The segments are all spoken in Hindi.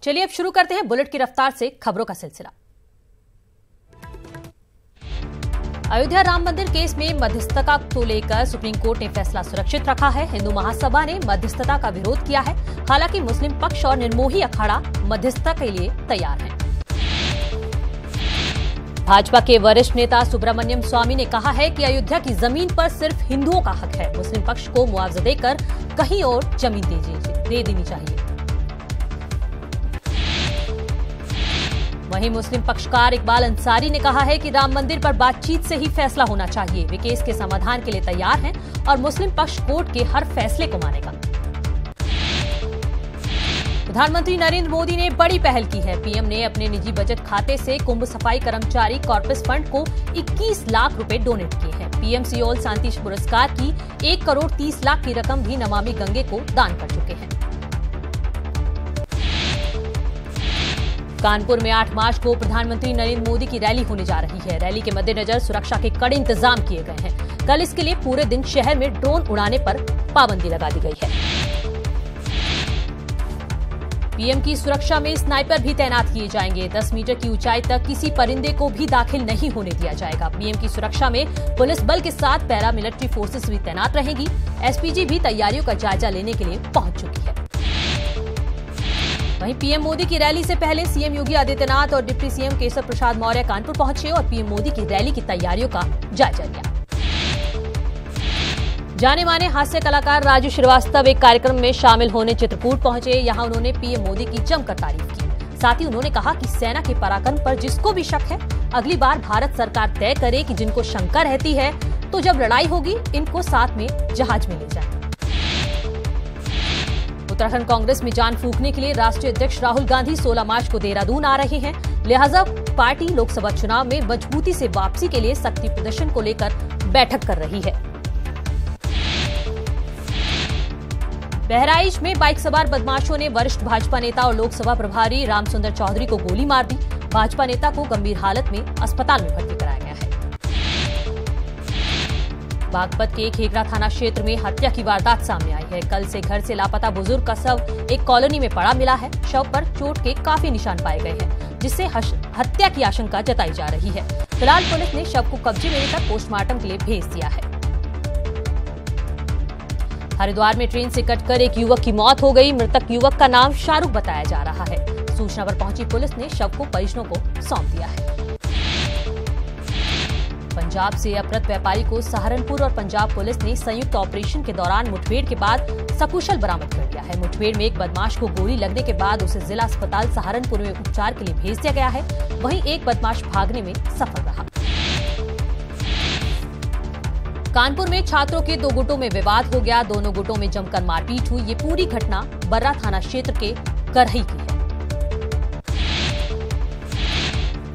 चलिए अब शुरू करते हैं बुलेट की रफ्तार से खबरों का सिलसिला। अयोध्या राम मंदिर केस में मध्यस्थता को लेकर सुप्रीम कोर्ट ने फैसला सुरक्षित रखा है। हिंदू महासभा ने मध्यस्थता का विरोध किया है। हालांकि मुस्लिम पक्ष और निर्मोही अखाड़ा मध्यस्थता के लिए तैयार है। भाजपा के वरिष्ठ नेता सुब्रमण्यम स्वामी ने कहा है कि अयोध्या की जमीन पर सिर्फ हिंदुओं का हक है। मुस्लिम पक्ष को मुआवजा देकर कहीं और जमीन दे देनी चाहिए। वहीं मुस्लिम पक्षकार इकबाल अंसारी ने कहा है कि राम मंदिर पर बातचीत से ही फैसला होना चाहिए। वे केस के समाधान के लिए तैयार हैं और मुस्लिम पक्ष कोर्ट के हर फैसले को मानेगा। प्रधानमंत्री नरेंद्र मोदी ने बड़ी पहल की है। पीएम ने अपने निजी बजट खाते से कुंभ सफाई कर्मचारी कॉर्पस फंड को 21 लाख रुपए डोनेट किए हैं। पीएम सियोल शांति पुरस्कार की 1 करोड़ 30 लाख की रकम भी नमामि गंगे को दान कर चुके हैं। कानपुर में 8 मार्च को प्रधानमंत्री नरेंद्र मोदी की रैली होने जा रही है। रैली के मद्देनजर सुरक्षा के कड़े इंतजाम किए गए हैं। कल इसके लिए पूरे दिन शहर में ड्रोन उड़ाने पर पाबंदी लगा दी गई है। पीएम की सुरक्षा में स्नाइपर भी तैनात किए जाएंगे। 10 मीटर की ऊंचाई तक किसी परिंदे को भी दाखिल नहीं होने दिया जाएगा। पीएम की सुरक्षा में पुलिस बल के साथ पैरा मिलिट्री फोर्सेस भी तैनात रहेंगी। एसपीजी भी तैयारियों का जायजा लेने के लिए पहुंच चुकी है। वहीं पीएम मोदी की रैली से पहले सीएम योगी आदित्यनाथ और डिप्टी सीएम केशव प्रसाद मौर्य कानपुर पहुंचे और पीएम मोदी की रैली की तैयारियों का जायजा लिया। जाने माने हास्य कलाकार राजू श्रीवास्तव एक कार्यक्रम में शामिल होने चित्रकूट पहुंचे। यहां उन्होंने पीएम मोदी की जमकर तारीफ की। साथ ही उन्होंने कहा कि सेना के पराक्रम पर जिसको भी शक है, अगली बार भारत सरकार तय करे कि जिनको शंका रहती है तो जब लड़ाई होगी इनको साथ में जहाज में ले जाए। उत्तराखंड कांग्रेस में जान फूंकने के लिए राष्ट्रीय अध्यक्ष राहुल गांधी 16 मार्च को देहरादून आ रहे हैं। लिहाजा पार्टी लोकसभा चुनाव में मजबूती से वापसी के लिए शक्ति प्रदर्शन को लेकर बैठक कर रही है। बहराइच में बाइक सवार बदमाशों ने वरिष्ठ भाजपा नेता और लोकसभा प्रभारी रामसुंदर चौधरी को गोली मार दी। भाजपा नेता को गंभीर हालत में अस्पताल में भर्ती कराया गया है। बागपत के खेगड़ा थाना क्षेत्र में हत्या की वारदात सामने आई है। कल से घर से लापता बुजुर्ग का शव एक कॉलोनी में पड़ा मिला है। शव पर चोट के काफी निशान पाए गए हैं, जिससे हत्या की आशंका जताई जा रही है। फिलहाल पुलिस ने शव को कब्जे में लेकर पोस्टमार्टम के लिए भेज दिया है। हरिद्वार में ट्रेन से कटकर एक युवक की मौत हो गई। मृतक युवक का नाम शाहरुख बताया जा रहा है। सूचना पर पहुंची पुलिस ने शव को परिजनों को सौंप दिया है। पंजाब से अपहृत व्यापारी को सहारनपुर और पंजाब पुलिस ने संयुक्त ऑपरेशन के दौरान मुठभेड़ के बाद सकुशल बरामद कर लिया है। मुठभेड़ में एक बदमाश को गोली लगने के बाद उसे जिला अस्पताल सहारनपुर में उपचार के लिए भेज दिया गया है। वहीं एक बदमाश भागने में सफल रहा। कानपुर में छात्रों के 2 गुटों में विवाद हो गया। दोनों गुटों में जमकर मारपीट हुई। ये पूरी घटना बर्रा थाना क्षेत्र के करही की है।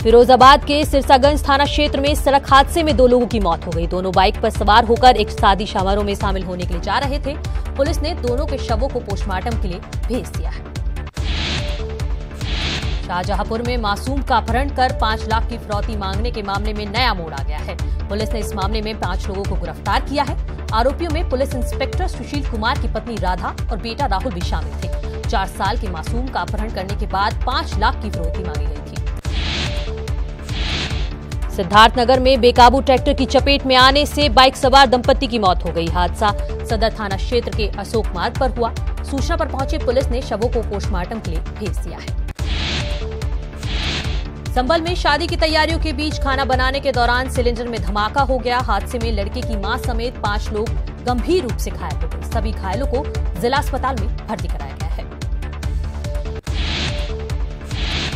फिरोजाबाद के सिरसागंज थाना क्षेत्र में सड़क हादसे में 2 लोगों की मौत हो गई। दोनों बाइक पर सवार होकर एक शादी समारोह में शामिल होने के लिए जा रहे थे। पुलिस ने दोनों के शवों को पोस्टमार्टम के लिए भेज दिया है। शाहजहांपुर में मासूम का अपहरण कर 5 लाख की फिरौती मांगने के मामले में नया मोड़ आ गया है। पुलिस ने इस मामले में 5 लोगों को गिरफ्तार किया है। आरोपियों में पुलिस इंस्पेक्टर सुशील कुमार की पत्नी राधा और बेटा राहुल भी शामिल थे। 4 साल के मासूम का अपहरण करने के बाद 5 लाख की फिरौती मांगी गई थी। सिद्धार्थनगर में बेकाबू ट्रैक्टर की चपेट में आने से बाइक सवार दंपति की मौत हो गई। हादसा सदर थाना क्षेत्र के अशोक मार्ग पर हुआ। सूचना पर पहुंची पुलिस ने शवों को पोस्टमार्टम के लिए भेज दिया है। संभल में शादी की तैयारियों के बीच खाना बनाने के दौरान सिलेंडर में धमाका हो गया। हादसे में लड़के की मां समेत 5 लोग गंभीर रूप से घायल हो गए। सभी घायलों को जिला अस्पताल में भर्ती कराया गया है।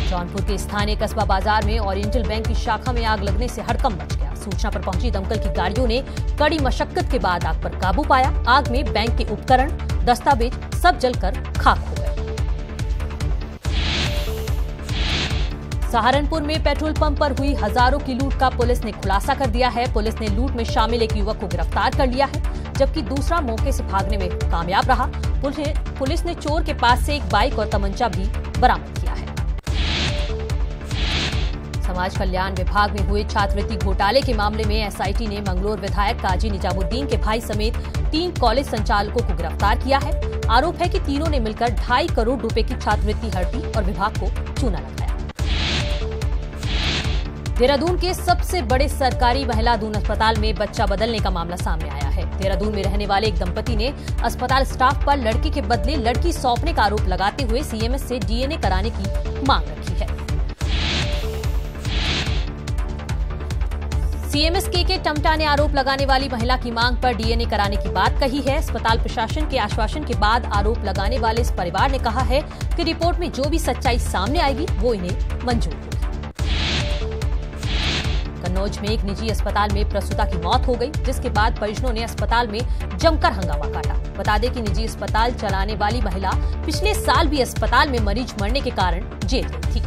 जौनपुर के स्थानीय कस्बा बाजार में ओरिएंटल बैंक की शाखा में आग लगने से हड़कंप मच गया। सूचना पर पहुंची दमकल की गाड़ियों ने कड़ी मशक्कत के बाद आग पर काबू पाया। आग में बैंक के उपकरण, दस्तावेज सब जलकर खाक हो गए। सहारनपुर में पेट्रोल पंप पर हुई हजारों की लूट का पुलिस ने खुलासा कर दिया है। पुलिस ने लूट में शामिल एक युवक को गिरफ्तार कर लिया है, जबकि दूसरा मौके से भागने में कामयाब रहा। पुलिस ने चोर के पास से एक बाइक और तमंचा भी बरामद किया है। समाज कल्याण विभाग में हुए छात्रवृत्ति घोटाले के मामले में एसआईटी ने मंगलोर विधायक काजी निजामुद्दीन के भाई समेत 3 कॉलेज संचालकों को गिरफ्तार किया है। आरोप है कि तीनों ने मिलकर 2.5 करोड़ रुपए की छात्रवृत्ति हड़पी और विभाग को चूना लगाया। देहरादून के सबसे बड़े सरकारी महिला दून अस्पताल में बच्चा बदलने का मामला सामने आया है। देहरादून में रहने वाले एक दंपति ने अस्पताल स्टाफ पर लड़के के बदले लड़की सौंपने का आरोप लगाते हुए सीएमएस से डीएनए कराने की मांग रखी है। सीएमएस के टमटा ने आरोप लगाने वाली महिला की मांग पर डीएनए कराने की बात कही है। अस्पताल प्रशासन के आश्वासन के बाद आरोप लगाने वाले इस परिवार ने कहा है कि रिपोर्ट में जो भी सच्चाई सामने आएगी वो इन्हें मंजूर होगी। कन्नौज में एक निजी अस्पताल में प्रसूता की मौत हो गई, जिसके बाद परिजनों ने अस्पताल में जमकर हंगामा काटा। बता दें कि निजी अस्पताल चलाने वाली महिला पिछले साल भी अस्पताल में मरीज मरने के कारण जेल गई थी।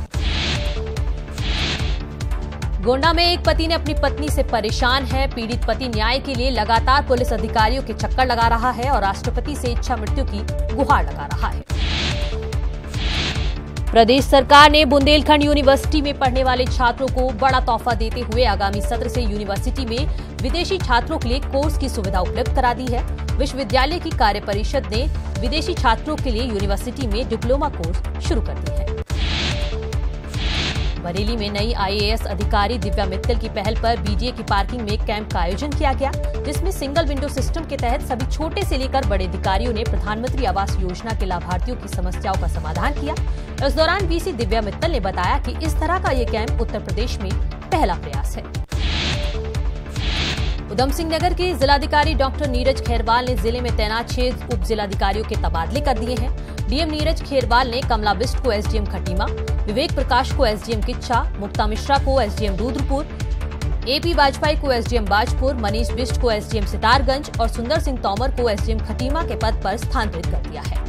गोंडा में एक पति ने अपनी पत्नी से परेशान है। पीड़ित पति न्याय के लिए लगातार पुलिस अधिकारियों के चक्कर लगा रहा है और राष्ट्रपति से इच्छा मृत्यु की गुहार लगा रहा है। प्रदेश सरकार ने बुंदेलखंड यूनिवर्सिटी में पढ़ने वाले छात्रों को बड़ा तोहफा देते हुए आगामी सत्र से यूनिवर्सिटी में विदेशी छात्रों के लिए कोर्स की सुविधा उपलब्ध करा दी है। विश्वविद्यालय की कार्य परिषद ने विदेशी छात्रों के लिए यूनिवर्सिटी में डिप्लोमा कोर्स शुरू कर दी है। बरेली में नई आईएएस अधिकारी दिव्या मित्तल की पहल पर बीडीए की पार्किंग में कैंप का आयोजन किया गया, जिसमें सिंगल विंडो सिस्टम के तहत सभी छोटे से लेकर बड़े अधिकारियों ने प्रधानमंत्री आवास योजना के लाभार्थियों की समस्याओं का समाधान किया। इस दौरान वीसी दिव्या मित्तल ने बताया कि इस तरह का ये कैंप उत्तर प्रदेश में पहला प्रयास है। उधम सिंह नगर के जिलाधिकारी डॉक्टर नीरज खैरवाल ने जिले में तैनात 6 उप जिलाधिकारियों के तबादले कर दिए हैं। डीएम नीरज खैरवाल ने कमला बिष्ट को एसडीएम खटीमा, विवेक प्रकाश को एसडीएम किच्छा, मुक्ता मिश्रा को एसडीएम रुद्रपुर, एपी वाजपेयी को एसडीएम बाजपुर, मनीष बिष्ट को एसडीएम सितारगंज और सुंदर सिंह तोमर को एसडीएम खटीमा के पद पर स्थानांतरित कर दिया है।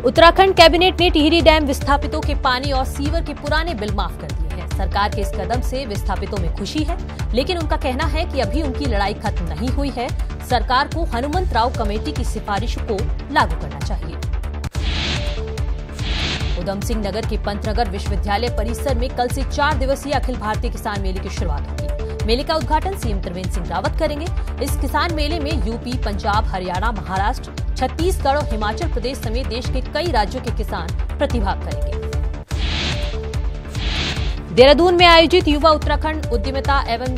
उत्तराखंड कैबिनेट ने टिहरी डैम विस्थापितों के पानी और सीवर के पुराने बिल माफ कर दिए हैं। सरकार के इस कदम से विस्थापितों में खुशी है, लेकिन उनका कहना है कि अभी उनकी लड़ाई खत्म नहीं हुई है। सरकार को हनुमंतराव कमेटी की सिफारिश को लागू करना चाहिए। उधम सिंह नगर के पंतनगर विश्वविद्यालय परिसर में कल से 4 दिवसीय अखिल भारतीय किसान मेले की शुरुआत होगी। मेले का उद्घाटन सीएम त्रिवेंद्र सिंह रावत करेंगे। इस किसान मेले में यूपी, पंजाब, हरियाणा, महाराष्ट्र, छत्तीसगढ़ और हिमाचल प्रदेश समेत देश के कई राज्यों के किसान प्रतिभाग करेंगे। देहरादून में आयोजित युवा उत्तराखंड उद्यमिता एवं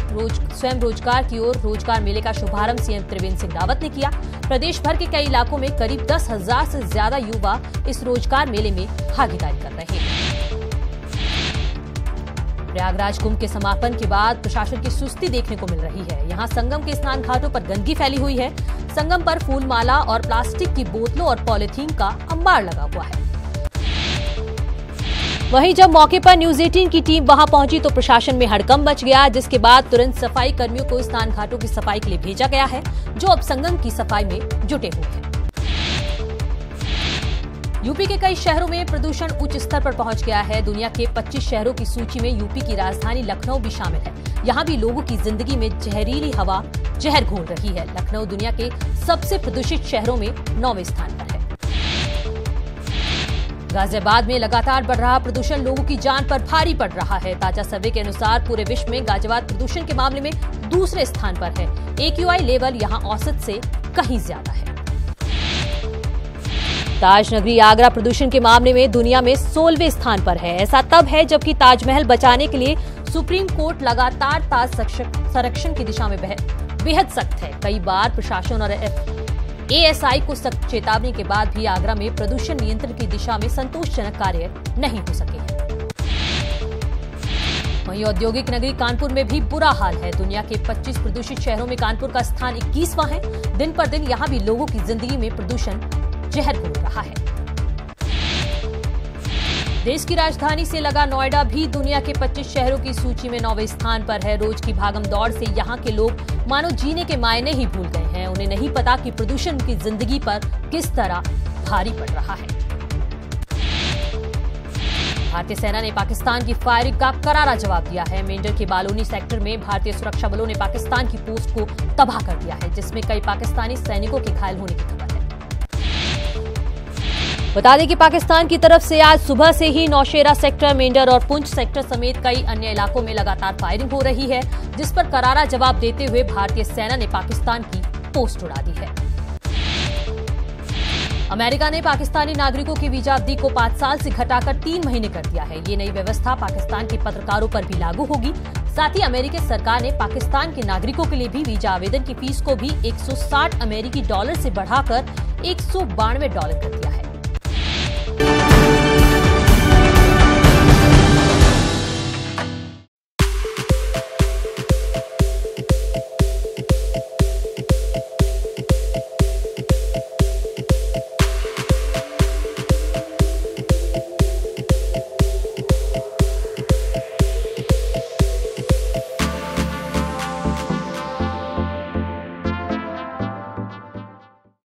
स्वयं रोजगार की ओर रोजगार मेले का शुभारंभ सीएम त्रिवेंद्र सिंह रावत ने किया। प्रदेश भर के कई इलाकों में करीब 10,000 से ज्यादा युवा इस रोजगार मेले में भागीदारी कर रहे हैं। प्रयागराज कुंभ के समापन के बाद प्रशासन की सुस्ती देखने को मिल रही है। यहाँ संगम के स्नान घाटों पर गंदगी फैली हुई है। संगम पर फूलमाला और प्लास्टिक की बोतलों और पॉलीथीन का अंबार लगा हुआ है। वहीं जब मौके पर न्यूज 18 की टीम वहां पहुंची तो प्रशासन में हड़कंप मच गया, जिसके बाद तुरंत सफाई कर्मियों को स्नान घाटों की सफाई के लिए भेजा गया है, जो अब संगम की सफाई में जुटे हुए हैं। यूपी के कई शहरों में प्रदूषण उच्च स्तर पर पहुंच गया है। दुनिया के 25 शहरों की सूची में यूपी की राजधानी लखनऊ भी शामिल है। यहाँ भी लोगों की जिंदगी में जहरीली हवा जहर घोल रही है। लखनऊ दुनिया के सबसे प्रदूषित शहरों में 9वें स्थान पर है। गाजियाबाद में लगातार बढ़ रहा प्रदूषण लोगों की जान पर भारी पड़ रहा है। ताजा सर्वे के अनुसार पूरे विश्व में गाजियाबाद प्रदूषण के मामले में दूसरे स्थान पर है। AQI लेवल यहां औसत से कहीं ज्यादा है। ताज नगरी आगरा प्रदूषण के मामले में दुनिया में 16वें स्थान पर है। ऐसा तब है जबकि ताजमहल बचाने के लिए सुप्रीम कोर्ट लगातार ताज संरक्षण की दिशा में बेहद सख्त है। कई बार प्रशासन और ASI को सख्त चेतावनी के बाद भी आगरा में प्रदूषण नियंत्रण की दिशा में संतोषजनक कार्य नहीं हो सके हैं। वहीं औद्योगिक नगरी कानपुर में भी बुरा हाल है। दुनिया के 25 प्रदूषित शहरों में कानपुर का स्थान 21वां है। दिन पर दिन यहां भी लोगों की जिंदगी में प्रदूषण जहर घोल रहा है। देश की राजधानी से लगा नोएडा भी दुनिया के 25 शहरों की सूची में 9वें स्थान पर है। रोज की भागम दौड़ से यहाँ के लोग मानो जीने के मायने ही भूल गए हैं। उन्हें नहीं पता कि प्रदूषण की जिंदगी पर किस तरह भारी पड़ रहा है। भारतीय सेना ने पाकिस्तान की फायरिंग का करारा जवाब दिया है। मेंढर के बालोनी सेक्टर में भारतीय सुरक्षा बलों ने पाकिस्तान की पोस्ट को तबाह कर दिया है, जिसमें कई पाकिस्तानी सैनिकों के घायल होने की खबर है। बता दें कि पाकिस्तान की तरफ से आज सुबह से ही नौशेरा सेक्टर, मेंढर और पुंछ सेक्टर समेत कई अन्य इलाकों में लगातार फायरिंग हो रही है, जिस पर करारा जवाब देते हुए भारतीय सेना ने पाकिस्तान की पोस्ट उड़ा दी है। अमेरिका ने पाकिस्तानी नागरिकों की वीजा अवधि को 5 साल से घटाकर 3 महीने कर दिया है। ये नई व्यवस्था पाकिस्तान के पत्रकारों पर भी लागू होगी। साथ ही अमेरिकी सरकार ने पाकिस्तान के नागरिकों के लिए भी वीजा आवेदन की फीस को भी 160 अमेरिकी डॉलर से बढ़ाकर $192 कर दिया है।